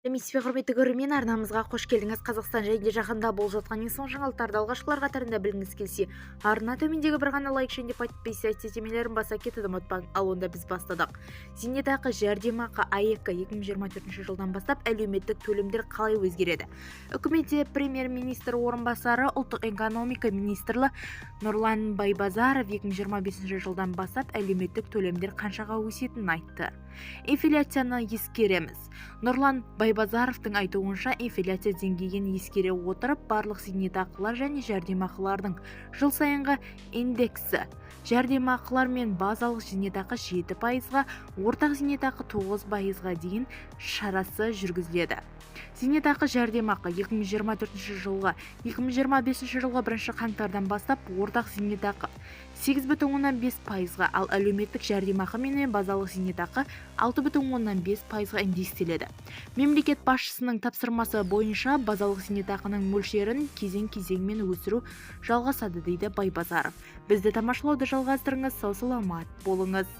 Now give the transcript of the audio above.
Сәлеметсіз бе, құрметті көрермен, арнамызға қош келдіңіз. Қазақстан және жаһанда болып жатқан ең соңғы жаңалықтарды алғашқылар қатарында білгіңіз келсе, арна төмендегі бір ғана лайк және подписывайтесь сілтемелерін баса кетуді ұмытпаңыз. Ал онда біз бастадық. Зейнетақы, жәрдемақы АЭК 2024 жылдан бастап әлеуметтік төлемдер қалай өзгереді? Үкіметте премьер-министр орынбасары, ұлттық экономика министрі Нұрлан Байбазаров 2025 жылдан бастап әлеуметтік төлемдер қаншаға өсетінін айтты. Инфляцияны ескереміз. Нұрлан Байбазаровтың айтуынша, инфляция деңгейін ескере отырып, барлық зейнетақылар және жәрдемақылардың жыл сайынғы индексі, жәрдемақылар мен базалық зейнетақы 7%-ға, ортақ зейнетақы 9%-ға дейін шарасы жүргізіледі. Зейнетақы жәрдемақы 2024 жылғы 2025 жылғы 1 қаңтардан бастап ортақ зейнетақы 8,5%-ға, ал әлеуметтік жәрдемақы мен базалық зейнетақы 6,5%-ға индекстеледі. Мемлекет басшысының тапсырмасы бойынша базалық зейнетақының мөлшерін кезең-кезеңмен өсіру жалғасады, дейді Байбазаров. Бізді тамашалауды жалғастырыңыз, сау саламат болыңыз.